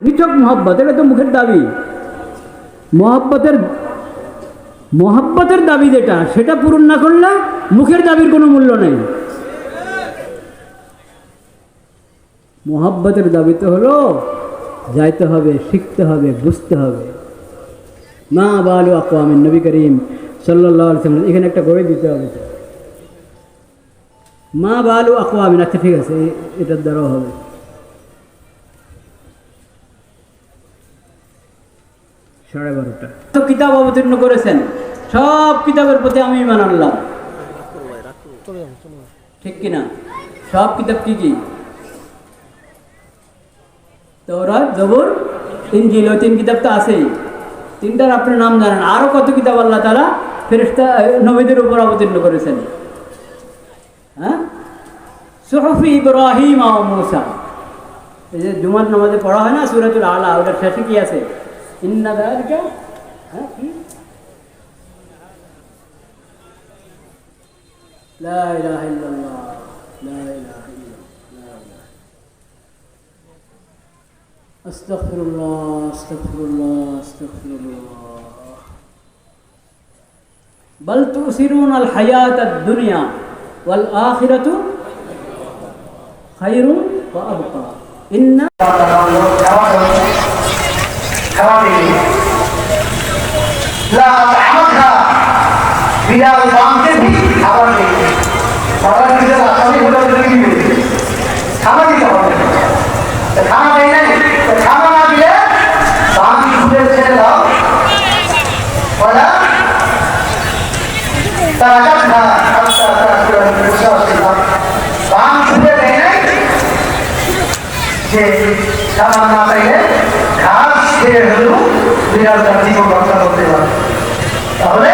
নিছক মহব্বত, এটা তো মুখের দাবি। মহব্বতের দাবি যেটা, সেটা পূরণ না করলে মুখের দাবির কোনো মূল্য নেই। মহব্বতের দাবি তো হলো যাইতে হবে, শিখতে হবে, বুঝতে হবে। মা বালু আকওয়ামিন, নবী করিম সাল্লাল্লাহু আলাইহি ওয়াসাল্লাম এখানে একটা গড়ে দিতে হবে। মা বালু আকওয়ামিন, আচ্ছা ঠিক আছে, এটার দ্বারাও হবে। সাড়ে 12টা তো কিতাব অবতীর্ণ করেছেন, সব কিতাবের প্রতি আমি ঈমান আনলাম, ঠিক কিনা? সব কিতাব কি কি? তাওরাত, জবুর, ইনজিল, ওই 3 কিতাব তো আছেই। 3টার আপনি নাম জানেন। আরো কত কিতাব আল্লাহ তাআলা ফেরেশতা নবীদের উপর অবতীর্ণ করেছেন? হ্যাঁ, সুহুফি ইব্রাহিম ও মূসা। এই যে জুমার নামাজে পড়া হয় না সূরাতুল আলা, ওটার শেষে কি আছে? ইন্না যালিকা, হ্যাঁ, কি লা ইলাহা ইল্লাল্লাহ, লা ইলাহা ইল্লাল্লাহ, আস্তাগফিরুল্লাহ, আস্তাগফিরুল্লাহ, আস্তাগফিরুল্লাহ। বাল তুসিরুনাল হায়াতাদ দুনিয়া ওয়াল আখিরাতু খায়রুন ওয়া আবকা। ইন্না لا أطعمتها بلا طعامته খাবার নেই। খাবার দিতে রাসায়নিক পদার্থ দিবে, খাবার দিতে হবে। খানা দেয় নাই, খানা না দিলে দাম খুলে ছেড়ে দাও, বলা তারা কাটা দাম খুলে দেয় নাই, যে খাবার না পাইলে ঘাস খেয়ে হলেও বিড়াল তার জীবন রক্ষা করতে পারে। তাহলে